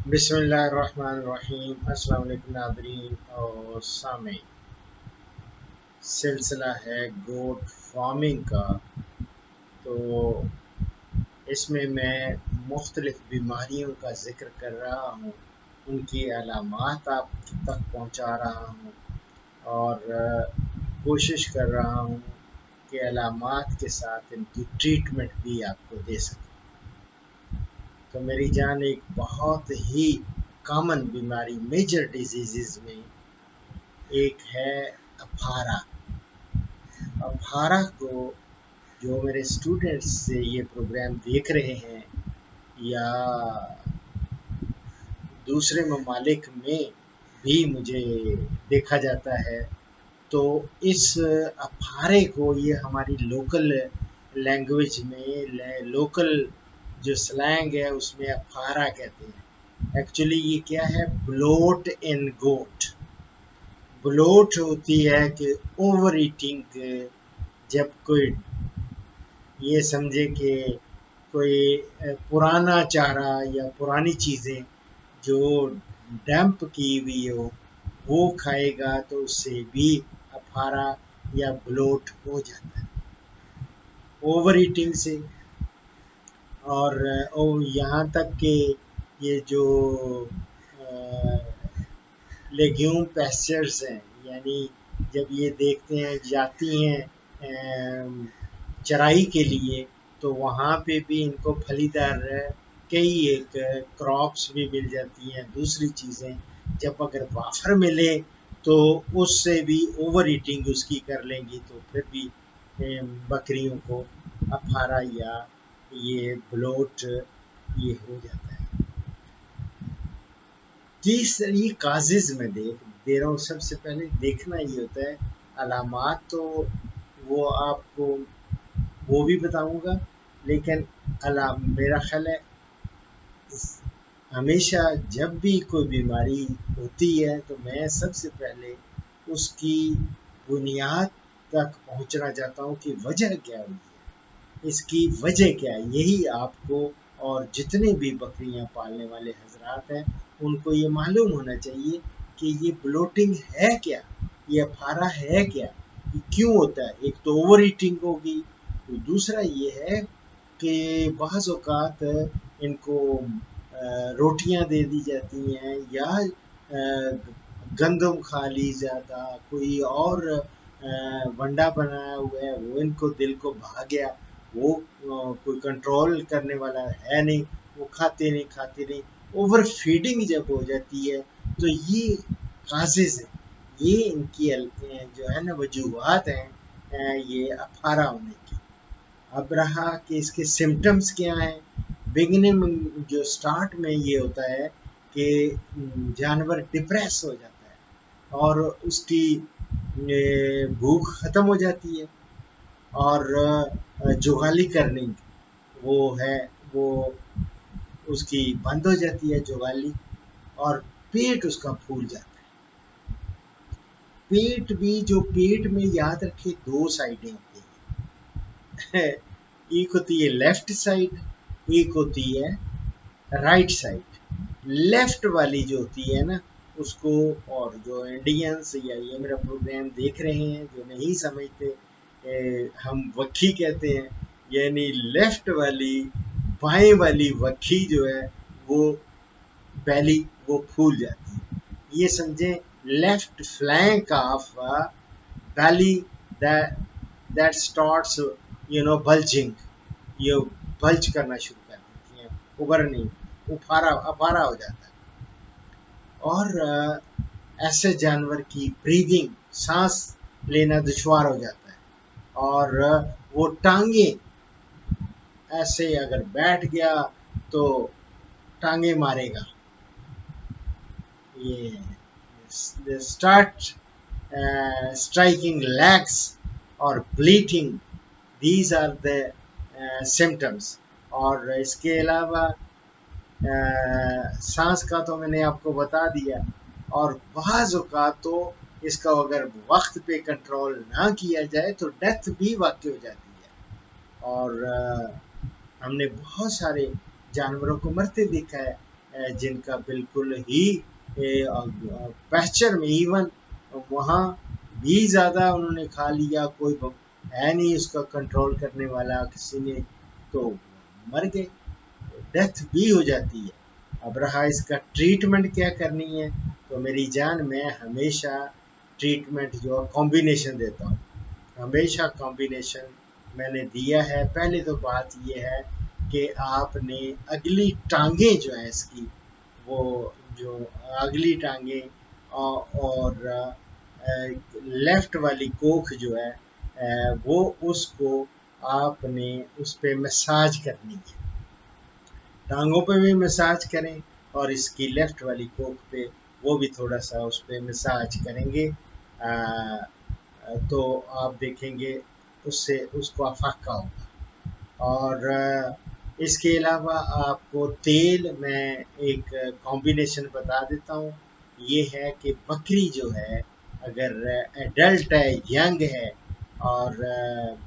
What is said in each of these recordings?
बिस्मिल्लाहिर्रहमानिर्रहीम। अस्सलाम वालेकुम नाज़रीन और सामीन। सिलसिला है गोट फार्मिंग का। तो इसमें मैं मुख्तलिफ बीमारियों का ज़िक्र कर रहा हूँ, उनकी अलामात आप तक पहुँचा रहा हूँ और कोशिश कर रहा हूँ कि अलामात के साथ इनकी ट्रीटमेंट भी आपको दे सकूँ। तो मेरी जान, एक बहुत ही कॉमन बीमारी मेजर डिजीज़ में एक है अफारा। अफारा को जो मेरे स्टूडेंट्स से ये प्रोग्राम देख रहे हैं या दूसरे ममालिक में भी मुझे देखा जाता है, तो इस अफारे को ये हमारी लोकल लैंग्वेज में लोकल जो स्लैंग है उसमें अफारा कहते हैं। एक्चुअली ये क्या है? Bloat in goat. ब्लोट होती है कि ओवर ईटिंग। जब कोई ये समझे कि कोई पुराना चारा या पुरानी चीज़ें जो डंप की हुई हो वो खाएगा तो उससे भी अफारा या ब्लोट हो जाता है ओवर ईटिंग से। और यहाँ तक कि ये जो लेग्यूम पेस्चर्स हैं, यानी जब ये देखते हैं जाती हैं चराई के लिए, तो वहाँ पे भी इनको फलीदार कई एक क्रॉप्स भी मिल जाती हैं, दूसरी चीज़ें। जब अगर वाफर मिले तो उससे भी ओवर ईटिंग उसकी कर लेंगी तो फिर भी बकरियों को अफारा या ये ब्लोट ये हो जाता है। तीसरी काजेज में दे रहा हूँ। सबसे पहले देखना ये होता है अलामात, तो वो आपको वो भी बताऊंगा, लेकिन मेरा ख्याल है हमेशा जब भी कोई बीमारी होती है तो मैं सबसे पहले उसकी बुनियाद तक पहुंचना चाहता हूं कि वजह क्या हुई है, इसकी वजह क्या है। यही आपको और जितने भी बकरियां पालने वाले हजरात हैं उनको ये मालूम होना चाहिए कि ये ब्लोटिंग है क्या, ये अफारा है क्या, ये क्यों होता है। एक तो ओवर ईटिंग होगी, तो दूसरा ये है कि बाज़ औक़ात इनको रोटियां दे दी जाती हैं या गंदम खा ली ज़्यादा, कोई और वंडा बनाया हुआ है वो इनको दिल को भा गया, वो कोई कंट्रोल करने वाला है नहीं, वो खाते नहीं। ओवर फीडिंग जब हो जाती है तो ये काजेज़ हैं, ये इनकी जो है ना वजूहात हैं ये अफारा होने की। अब रहा कि इसके सिम्टम्स क्या हैं। बिगिनिंग जो स्टार्ट में ये होता है कि जानवर डिप्रेस हो जाता है और उसकी भूख ख़त्म हो जाती है और जुगाली करनी वो है वो उसकी बंद हो जाती है जुगाली, और पेट उसका फूल जाता है। पेट भी, जो पेट में याद रखे दो साइडें होती हैं एक होती है लेफ्ट साइड, एक होती है राइट साइड। लेफ्ट वाली जो होती है ना उसको, और जो इंडियंस या ये मेरा प्रोग्राम देख रहे हैं जो नहीं समझते, हम वक्खी कहते हैं, यानी लेफ्ट वाली बाएं वाली वक्खी जो है वो बैली वो फूल जाती है। ये समझें left flank of belly that starts bulging, ये बल्ज करना शुरू कर देती हैं, उभरनी, अफारा हो जाता है। और ऐसे जानवर की ब्रीदिंग, सांस लेना दुश्वार हो जाता है और वो टांगे ऐसे अगर बैठ गया तो टांगे मारेगा। ये start striking legs or bleating, these are the symptoms। और इसके अलावा सांस का तो मैंने आपको बता दिया, और बाज़ औक़ात तो इसका अगर वक्त पे कंट्रोल ना किया जाए तो डेथ भी वाक़ई हो जाती है। और हमने बहुत सारे जानवरों को मरते देखा है जिनका बिल्कुल ही पैस्चर में इवन वहाँ भी ज़्यादा उन्होंने खा लिया, कोई है नहीं उसका कंट्रोल करने वाला, किसी ने तो मर गए, डेथ भी हो जाती है। अब रहा इसका ट्रीटमेंट क्या करनी है, तो मेरी जान मैं हमेशा ट्रीटमेंट जो कॉम्बिनेशन देता हूँ, हमेशा कॉम्बिनेशन मैंने दिया है। पहले तो बात ये है कि आपने अगली टांगें जो है इसकी, वो जो अगली टांगें और लेफ्ट वाली कोख जो है वो उसको आपने उस पर मसाज करनी है, टांगों पे भी मसाज करें और इसकी लेफ्ट वाली कोख पे वो भी थोड़ा सा उस पर मसाज करेंगे, तो आप देखेंगे उससे उसको अफाका होगा। और इसके अलावा आपको तेल, मैं एक कॉम्बिनेशन बता देता हूँ, ये है कि बकरी जो है अगर एडल्ट है, यंग है और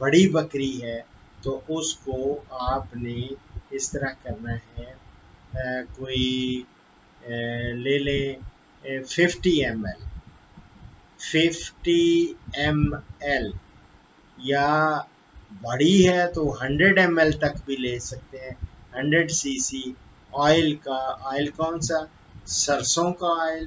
बड़ी बकरी है, तो उसको आपने इस तरह करना है, कोई ले लें 50 ml, 50 ml, या बड़ी है तो 100 ml तक भी ले सकते हैं, 100 cc ऑयल का। ऑयल कौन सा, सरसों का ऑयल,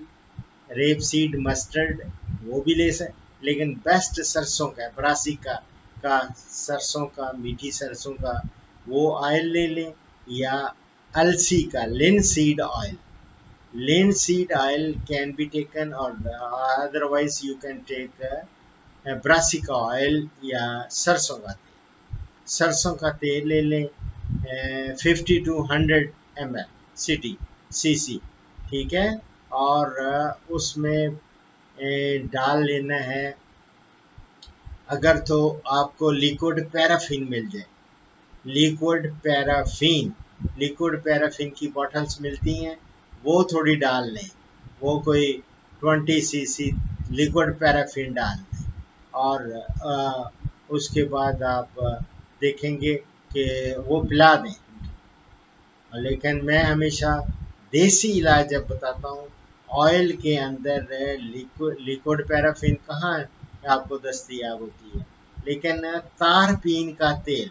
रेपसीड मस्टर्ड, वो भी ले सकते, लेकिन बेस्ट सरसों का, ब्रासिका का सरसों का, मीठी सरसों का वो ऑयल ले लें, या अलसी का linseed oil, linseed oil can be taken, or otherwise you can take brassica oil या सरसों का तेल ले लें 50 to 100 ml cc, ठीक है। और उसमें डाल लेना है, अगर तो आपको लिक्विड पैराफिन मिल जाए, लिक्विड पैराफिन की बॉटल्स मिलती हैं, वो थोड़ी डाल लें, वो कोई 20 cc लिक्विड पैराफिन डाल लें। और उसके बाद आप देखेंगे कि वो पिला दें। लेकिन मैं हमेशा देसी इलाज जब बताता हूँ, ऑयल के अंदर लिक्विड पैराफिन कहाँ आपको दस्तयाब होती है, लेकिन तारपीन का तेल,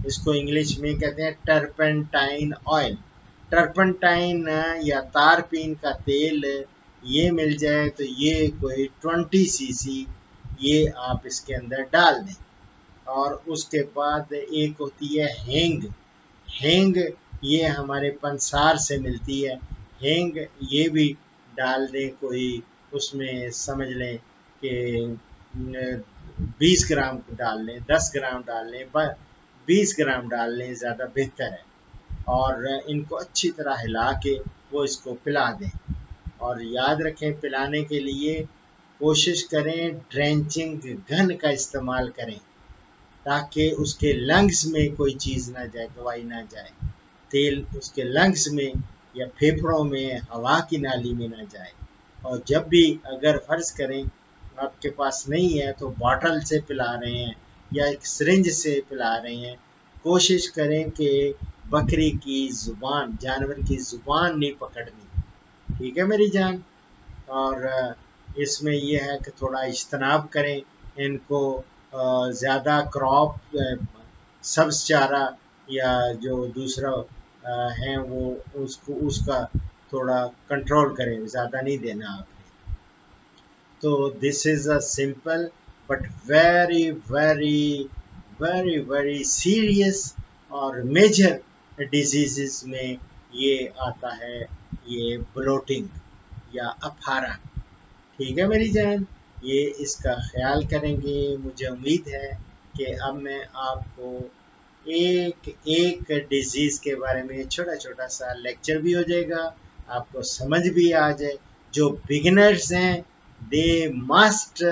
इसको इंग्लिश में कहते हैं टर्पेंटाइन ऑयल, टर्पेंटाइन या तारपीन का तेल ये मिल जाए तो ये कोई 20 cc ये आप इसके अंदर डाल दें। और उसके बाद एक होती है हेंग, ये हमारे पंसार से मिलती है, हेंग ये भी डाल दें, कोई उसमें समझ लें कि 20 ग्राम डाल लें, 10 ग्राम डाल लें, 20 ग्राम डाल लें, ज़्यादा बेहतर है। और इनको अच्छी तरह हिला के वो इसको पिला दें। और याद रखें, पिलाने के लिए कोशिश करें ड्रेंचिंग गन का इस्तेमाल करें, ताकि उसके लंग्स में कोई चीज़ ना जाए, दवाई ना जाए, तेल उसके लंग्स में या फेफड़ों में, हवा की नाली में ना जाए। और जब भी अगर फ़र्ज़ करें आपके पास नहीं है तो बॉटल से पिला रहे हैं या एक सिरिंज से पिला रहे हैं, कोशिश करें कि बकरी की ज़ुबान, जानवर की ज़ुबान नहीं पकड़नी, ठीक है मेरी जान। और इसमें यह है कि थोड़ा इज्तनाब करें, इनको ज़्यादा क्रॉप, सब्ज़ चारा या जो दूसरा है वो उसका थोड़ा कंट्रोल करें, ज़्यादा नहीं देना आपने। तो this is a simple but very very very very serious और मेजर डिजीज़ में ये आता है, ये ब्लोटिंग या अफारा, ठीक है मेरी जान। ये इसका ख्याल करेंगे। मुझे उम्मीद है कि अब मैं आपको एक एक डिजीज़ के बारे में छोटा छोटा सा लेक्चर भी हो जाएगा, आपको समझ भी आ जाए। जो बिगिनर्स हैं they must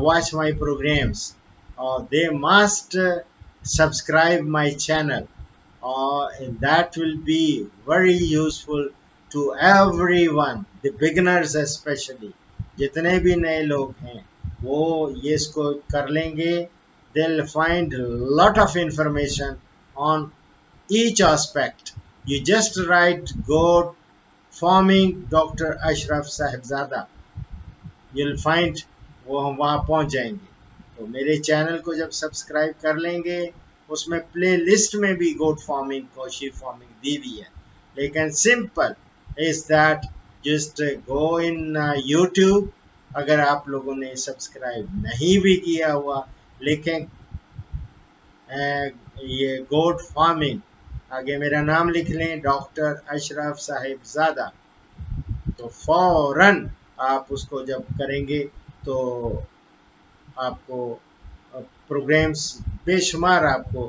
watch my programmes और they must subscribe my channel, और that will be very useful to everyone, the beginners especially। जितने भी नए लोग हैं वो ये इसको कर लेंगे, they'll find lot of information on each aspect You just write goat farming Dr. Ashraf Sahibzada, you'll find वो हम वहाँ पहुँच जाएंगे। तो मेरे चैनल को जब सब्सक्राइब कर लेंगे, उसमें प्ले लिस्ट में भी गोट फार्मिंग, कौशी फार्मिंग दी हुई है। लेकिन simple is that just go in YouTube, अगर आप लोगों ने सब्सक्राइब नहीं भी किया हुआ, लेकिन ये गोट फार्मिंग, आगे मेरा नाम लिख लें, डॉक्टर अशरफ साहिबजादा, तो फौरन आप उसको जब करेंगे तो आपको प्रोग्राम्स बेशुमार आपको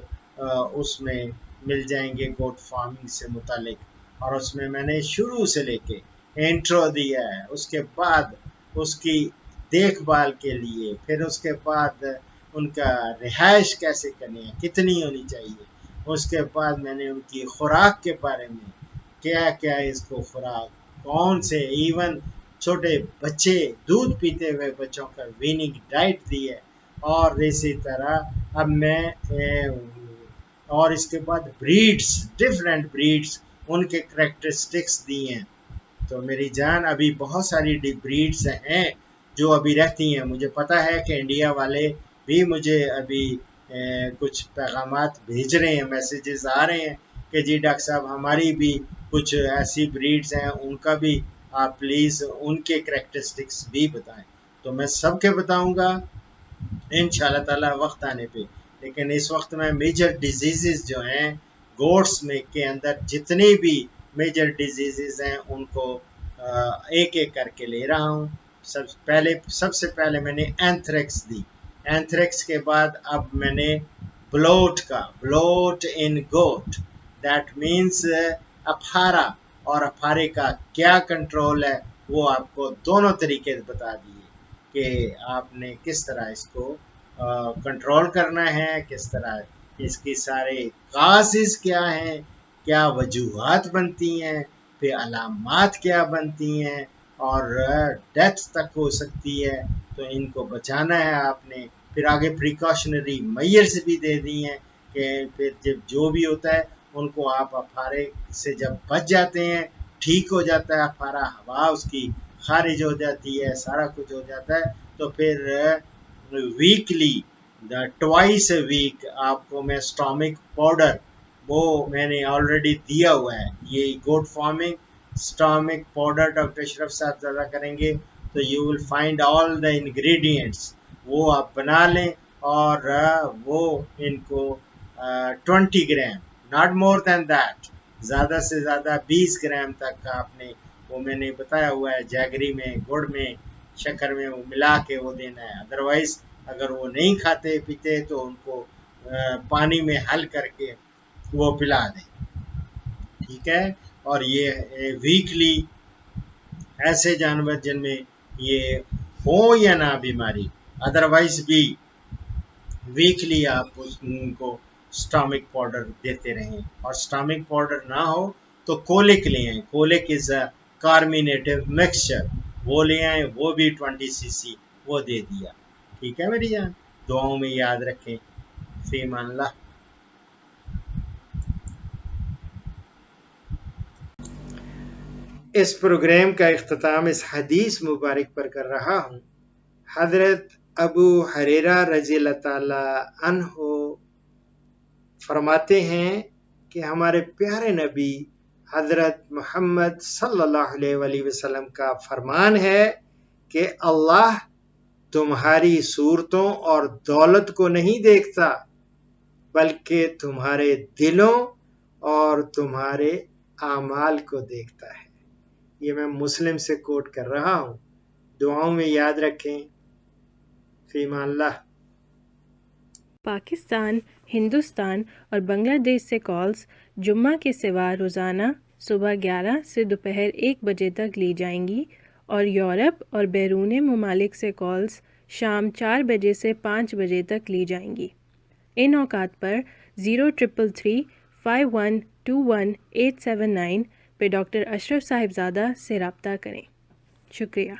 उसमें मिल जाएंगे गोट फार्मिंग से मुतालिक। और उसमें मैंने शुरू से लेके इंट्रो दिया है, उसके बाद उसकी देखभाल के लिए, फिर उसके बाद उनका रिहाइश कैसे करनी है, कितनी होनी चाहिए, उसके बाद मैंने उनकी खुराक के बारे में, क्या क्या इसको खुराक, कौन से, इवन छोटे बच्चे दूध पीते हुए बच्चों का वीनिंग डाइट दी है। और इसी तरह अब मैं और इसके बाद ब्रीड्स, डिफरेंट ब्रीड्स, उनके करेक्टरिस्टिक्स दिए हैं। तो मेरी जान, अभी बहुत सारी ब्रीड्स हैं जो अभी रहती हैं। मुझे पता है कि इंडिया वाले भी मुझे अभी कुछ पैगामात भेज रहे हैं, मैसेजेस आ रहे हैं कि जी डॉक्टर साहब हमारी भी कुछ ऐसी ब्रीड्स हैं, उनका भी आप प्लीज़ उनके करेक्टरिस्टिक्स भी बताएं। तो मैं सबके बताऊंगा इंशाल्लाह ताला वक्त आने पे। लेकिन इस वक्त में मेजर डिजीज़ जो हैं गोट्स में के अंदर, जितनी भी मेजर डिजीज़ हैं उनको एक एक करके ले रहा हूँ। सबसे पहले मैंने एंथ्रेक्स दी, एंथ्रेक्स के बाद अब मैंने bloat in goat, that means अफारा, और अफारे का क्या कंट्रोल है वो आपको दोनों तरीके बता दिए कि आपने किस तरह इसको कंट्रोल करना है, किस तरह इसकी सारे काजेस क्या हैं, क्या वजूहात बनती हैं, फिर अलामात क्या बनती हैं, और डेथ तक हो सकती है, तो इनको बचाना है आपने। फिर आगे प्रिकॉशनरी मेजर्स भी दे दी हैं कि फिर जब जो भी होता है उनको आप अफारे से जब बच जाते हैं, ठीक हो जाता है अफारा, हवा उसकी खारिज हो जाती है, सारा कुछ हो जाता है, तो फिर वीकली ट्वाइस ए वीक आपको मैं स्टॉमिक पाउडर, वो मैंने ऑलरेडी दिया हुआ है। ये goat farming stomach powder doctor Ashraf साहब ज़्यादा करेंगे तो you will find all the ingredients, वो आप बना लें और वो इनको 20 gram, not more than that, ज़्यादा से ज़्यादा 20 ग्राम तक आपने, वो मैंने बताया हुआ है, जैगरी में, गुड़ में, शक्कर में वो मिला के वो देना है। अदरवाइज अगर वो नहीं खाते पीते तो उनको पानी में हल करके वो पिला दें, ठीक है। और ये वीकली ऐसे जानवर जिनमें ये हो या ना बीमारी, अदरवाइज भी वीकली आप उनको स्टॉमिक पाउडर देते रहें। और स्टॉमिक पाउडर ना हो तो कोलिक ले आए, colic is a carminative mixture, वो ले आए, वो भी 20 cc वो दे दिया, ठीक है मेरी जान। दुआओं में याद रखें। फीमान अल्लाह। इस प्रोग्राम का इख्तिताम इस हदीस मुबारक पर कर रहा हूँ। हजरत अबू हुरैरा रज़ियल्लाहु ताला अन्हु फरमाते हैं कि हमारे प्यारे नबी हजरत मोहम्मद सल्लल्लाहु अलैहि वसल्लम का फरमान है कि अल्लाह तुम्हारी सूरतों और दौलत को नहीं देखता, बल्कि तुम्हारे दिलों और तुम्हारे आमाल को देखता है। ये मैं मुस्लिम से कोट कर रहा हूँ, दुआओं में याद रखें। फीमान अल्लाह। पाकिस्तान, हिंदुस्तान और बांग्लादेश से कॉल्स जुम्मा के सिवा रोज़ाना सुबह 11 से दोपहर 1 बजे तक ली जाएंगी और यूरोप और बैरून ममालिक से कॉल्स शाम 4 बजे से 5 बजे तक ली जाएंगी। इन औकात पर 0333 5121 879 पे डॉक्टर अशरफ साहिबजादा से रब्ता करें। शुक्रिया।